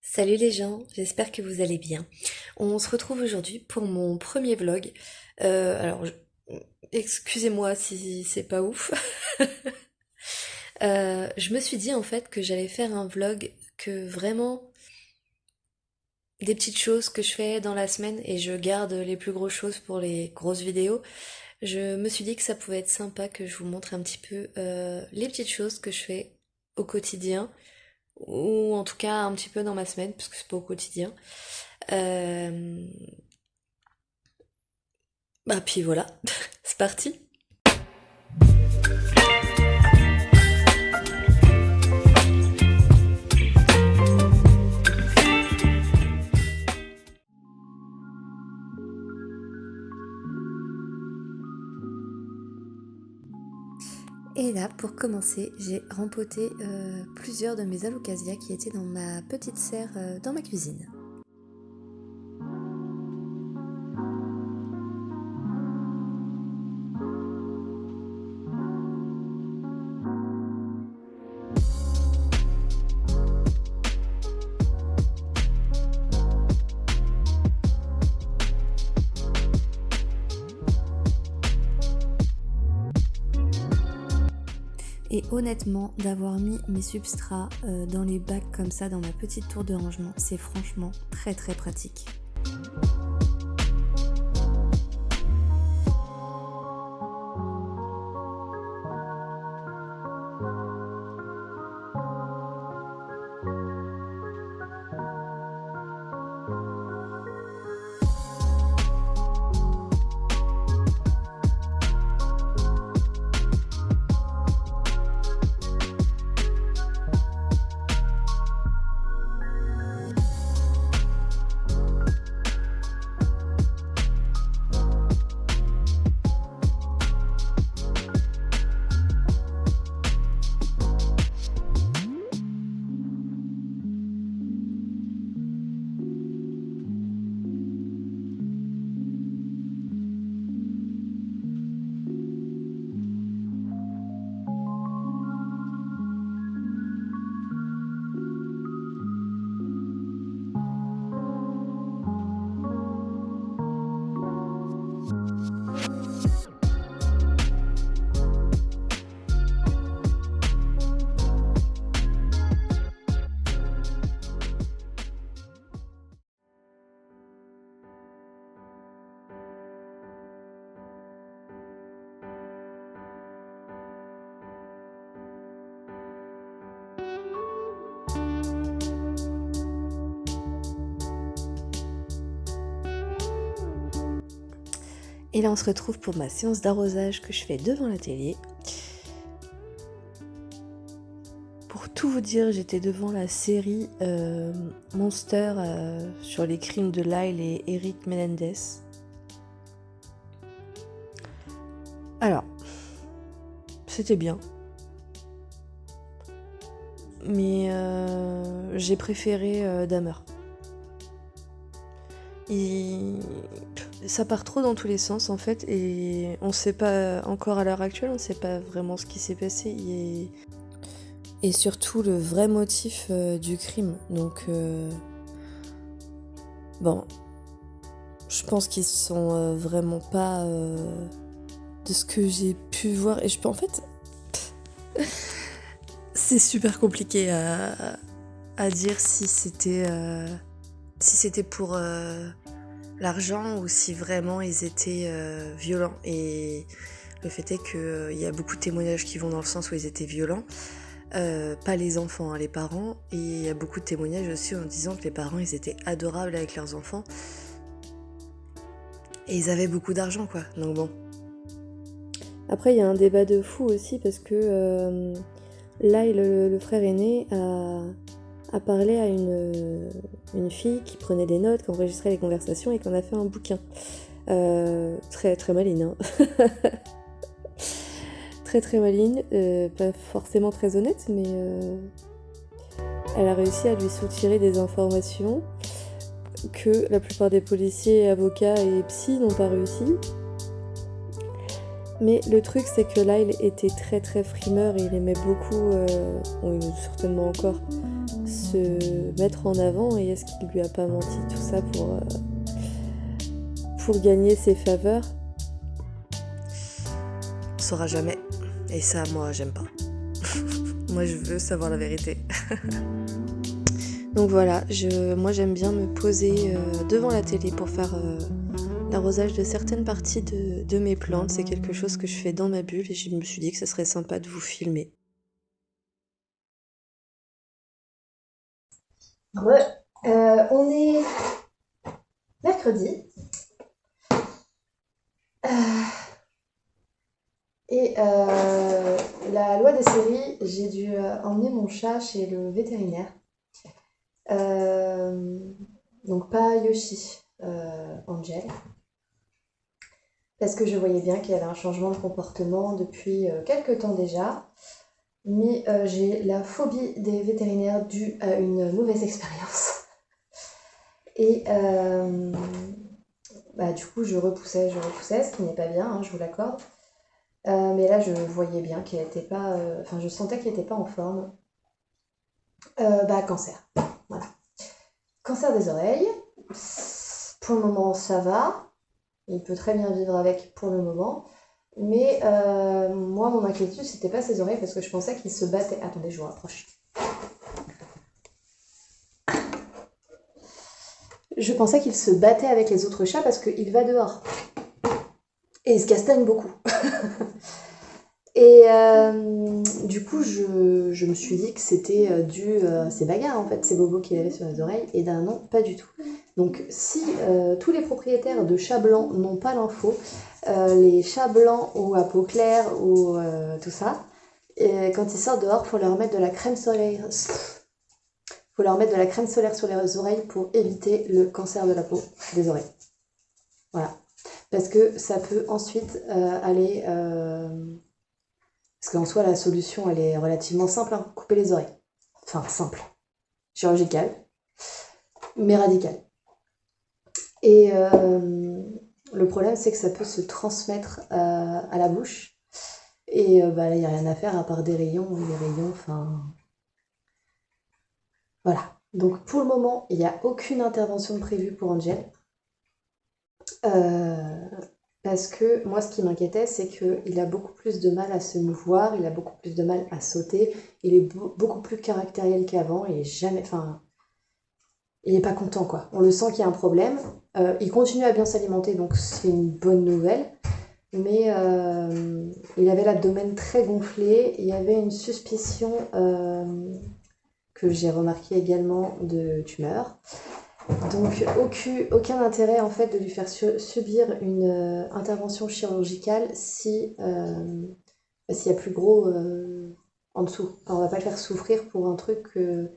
Salut les gens, j'espère que vous allez bien. On se retrouve aujourd'hui pour mon premier vlog. Alors, excusez-moi si c'est pas ouf. Je me suis dit en fait que j'allais faire un vlog que vraiment des petites choses que je fais dans la semaine et je garde les plus grosses choses pour les grosses vidéos. Je me suis dit que ça pouvait être sympa que je vous montre un petit peu les petites choses que je fais au quotidien ou en tout cas un petit peu dans ma semaine parce que c'est pas au quotidien. Euh, Bah puis voilà, c'est parti. Et là, pour commencer, j'ai rempoté plusieurs de mes alocasia qui étaient dans ma petite serre dans ma cuisine. Et honnêtement, d'avoir mis mes substrats dans les bacs comme ça, dans ma petite tour de rangement, c'est franchement très très pratique. Et là on se retrouve pour ma séance d'arrosage que je fais devant la télé. Pour tout vous dire, j'étais devant la série Monster sur les crimes de Lyle et Eric Menendez. Alors, c'était bien. Mais j'ai préféré Dahmer. Ça part trop dans tous les sens en fait et on sait pas encore à l'heure actuelle, on sait pas vraiment ce qui s'est passé et surtout le vrai motif du crime. Donc bon, je pense qu'ils sont vraiment pas de ce que j'ai pu voir et je peux en fait c'est super compliqué à dire si c'était pour l'argent ou si vraiment ils étaient violents. Et le fait est qu'il y a beaucoup de témoignages qui vont dans le sens où ils étaient violents. Pas les enfants, hein, les parents. Et il y a beaucoup de témoignages aussi en disant que les parents, ils étaient adorables avec leurs enfants. Et ils avaient beaucoup d'argent, quoi. Donc bon. Après, il y a un débat de fou aussi parce que là, le frère aîné a parlé à une fille qui prenait des notes, qui enregistrait les conversations et qui en a fait un bouquin. Très très maligne, hein. Très très maligne, pas forcément très honnête, mais elle a réussi à lui soutirer des informations que la plupart des policiers, avocats et psy n'ont pas réussi. Mais le truc, c'est que Lyle était très très frimeur et il aimait beaucoup, bon, il aime certainement encore, se se mettre en avant et est-ce qu'il lui a pas menti tout ça pour gagner ses faveurs? On saura jamais. Et ça, moi, j'aime pas. Moi, je veux savoir la vérité. Donc voilà, moi j'aime bien me poser devant la télé pour faire l'arrosage de certaines parties de mes plantes. C'est quelque chose que je fais dans ma bulle et je me suis dit que ce serait sympa de vous filmer. On est mercredi et la loi des séries, j'ai dû emmener mon chat chez le vétérinaire. Euh, donc pas Yoshi, Angel, parce que je voyais bien qu'il y avait un changement de comportement depuis quelques temps déjà. Mais j'ai la phobie des vétérinaires due à une mauvaise expérience. Et du coup, je repoussais, ce qui n'est pas bien, hein, je vous l'accorde. Mais là, je voyais bien qu'elle était pas. Enfin, je sentais qu'elle n'était pas en forme. Cancer. Voilà. Cancer des oreilles. Pour le moment, ça va. Il peut très bien vivre avec pour le moment. Mais moi, mon inquiétude, c'était pas ses oreilles parce que je pensais qu'il se battait. Attendez, je vous rapproche. Je pensais qu'il se battait avec les autres chats parce qu'il va dehors. Et il se castagne beaucoup. Et du coup, je me suis dit que c'était dû à ces bagarres, en fait, ces bobos qu'il avait sur les oreilles. Et d'un non, pas du tout. Donc, si tous les propriétaires de chats blancs n'ont pas l'info, les chats blancs ou à peau claire ou tout ça, et quand ils sortent dehors, il faut leur mettre de la crème solaire. Faut leur mettre de la crème solaire sur les oreilles pour éviter le cancer de la peau des oreilles. Voilà. Parce que ça peut ensuite aller... Parce qu'en soi, la solution, elle est relativement simple, hein, couper les oreilles. Enfin, simple. Chirurgicale, mais radicale. Et le problème, c'est que ça peut se transmettre à la bouche. Et là, il n'y a rien à faire à part des rayons. Les rayons, enfin... Voilà. Donc, pour le moment, il n'y a aucune intervention prévue pour Angel. Parce que moi, ce qui m'inquiétait, c'est qu'il a beaucoup plus de mal à se mouvoir, il a beaucoup plus de mal à sauter, il est beaucoup plus caractériel qu'avant, il est jamais, enfin, il est pas content quoi. On le sent qu'il y a un problème. Il continue à bien s'alimenter, donc c'est une bonne nouvelle. Mais il avait l'abdomen très gonflé, il y avait une suspicion que j'ai remarqué également de tumeur. Donc aucun intérêt en fait de lui faire subir une intervention chirurgicale si s'il y a plus gros en dessous. Enfin, on va pas le faire souffrir pour un truc que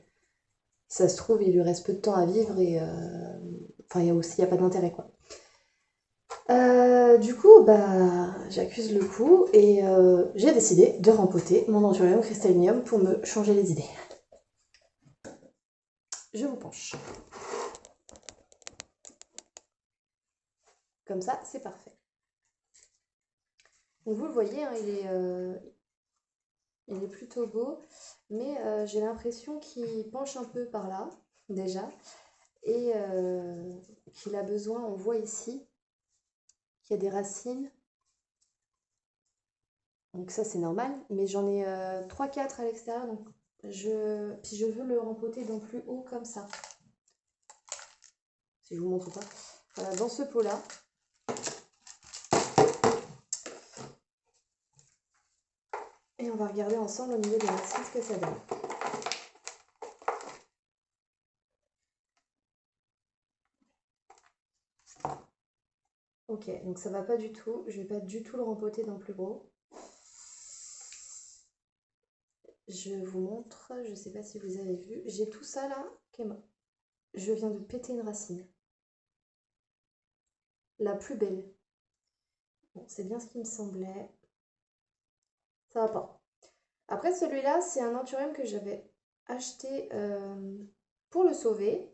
ça se trouve il lui reste peu de temps à vivre et enfin il y a pas d'intérêt quoi. Du coup j'accuse le coup et j'ai décidé de rempoter mon Anthurium crystallinium pour me changer les idées. Je vous penche. Comme ça, c'est parfait. Donc vous le voyez, hein, il est plutôt beau, mais j'ai l'impression qu'il penche un peu par là, déjà, et qu'il a besoin, on voit ici, qu'il y a des racines. Donc ça, c'est normal, mais j'en ai 3-4 à l'extérieur, donc puis je veux le rempoter dans plus haut comme ça. Si je vous montre pas. Voilà, dans ce pot-là. Et on va regarder ensemble au niveau des racines ce que ça donne. Ok, donc ça va pas du tout. Je vais pas du tout le rempoter dans plus gros. Je vous montre, je sais pas si vous avez vu. J'ai tout ça là qui est mort. Je viens de péter une racine. La plus belle. Bon, c'est bien ce qui me semblait. Ça va pas. Après, celui-là, c'est un anthurium que j'avais acheté pour le sauver.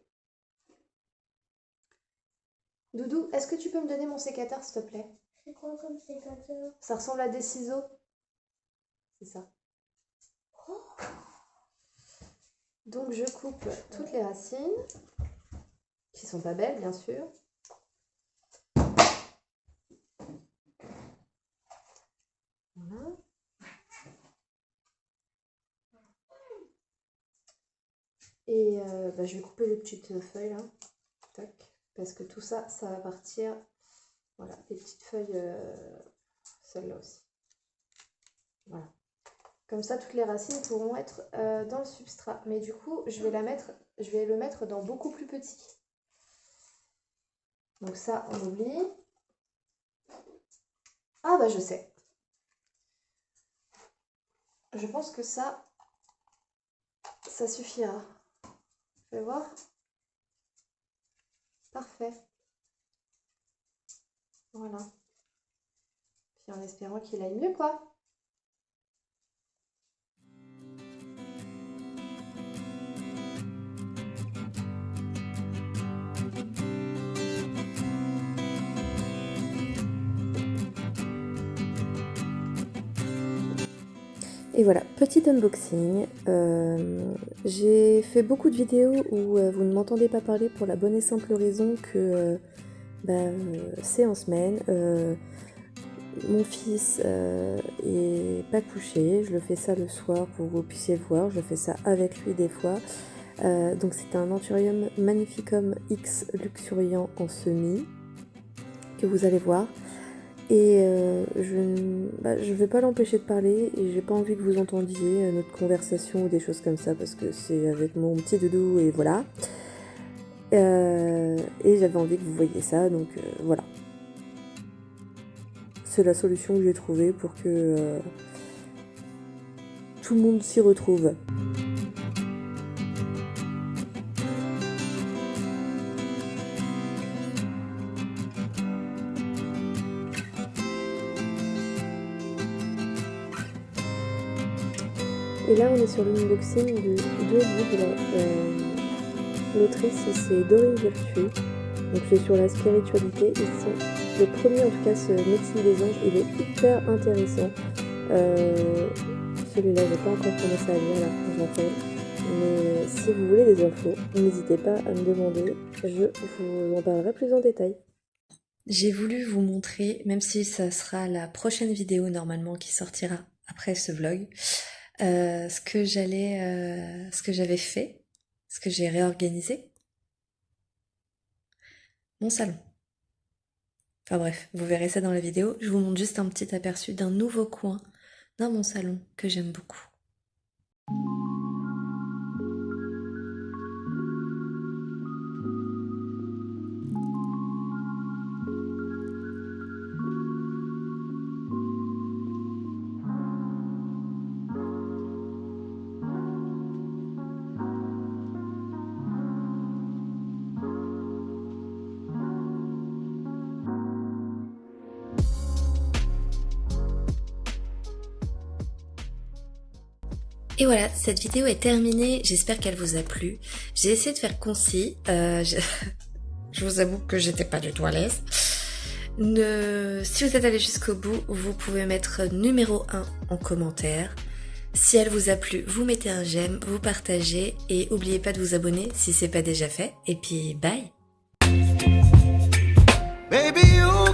Doudou, est-ce que tu peux me donner mon sécateur, s'il te plaît? C'est quoi comme sécateur? Ça ressemble à des ciseaux. C'est ça. Oh, Donc je coupe toutes les racines, qui sont pas belles bien sûr. Voilà. Et je vais couper les petites feuilles là. Tac. Parce que tout ça, ça va partir. Voilà, les petites feuilles, celle-là aussi. Voilà. Comme ça, toutes les racines pourront être dans le substrat. Mais du coup, je vais le mettre dans beaucoup plus petit. Donc ça, on oublie. Ah bah je sais. Je pense que ça suffira. Fais voir. Parfait. Voilà. Puis en espérant qu'il aille mieux, quoi. Et voilà, petit unboxing. J'ai fait beaucoup de vidéos où vous ne m'entendez pas parler pour la bonne et simple raison que c'est en semaine. Mon fils est pas couché, je le fais ça le soir pour que vous puissiez voir, je fais ça avec lui des fois. Donc c'est un Anthurium magnificum X luxuriant en semis que vous allez voir. Et je vais pas l'empêcher de parler et j'ai pas envie que vous entendiez notre conversation ou des choses comme ça parce que c'est avec mon petit doudou et voilà. Et j'avais envie que vous voyiez ça, donc voilà. C'est la solution que j'ai trouvée pour que tout le monde s'y retrouve. Et là, on est sur l'unboxing de deux livres. L'autrice, c'est Dorine Virtue. Donc, c'est sur la spiritualité. Le premier, en tout cas, ce Médecine des anges, il est hyper intéressant. Celui-là, j'ai pas encore commencé à lire, là, j'en fais. Mais si vous voulez des infos, n'hésitez pas à me demander. Je vous en parlerai plus en détail. J'ai voulu vous montrer, même si ça sera la prochaine vidéo normalement qui sortira après ce vlog, ce que j'avais fait, ce que j'ai réorganisé. Mon salon. Enfin bref, vous verrez ça dans la vidéo. Je vous montre juste un petit aperçu d'un nouveau coin dans mon salon que j'aime beaucoup. Et voilà, cette vidéo est terminée, j'espère qu'elle vous a plu. J'ai essayé de faire concis, je vous avoue que j'étais pas du tout à l'aise. Si vous êtes allé jusqu'au bout, vous pouvez mettre numéro 1 en commentaire. Si elle vous a plu, vous mettez un j'aime, vous partagez et n'oubliez pas de vous abonner si c'est pas déjà fait. Et puis bye! Baby, you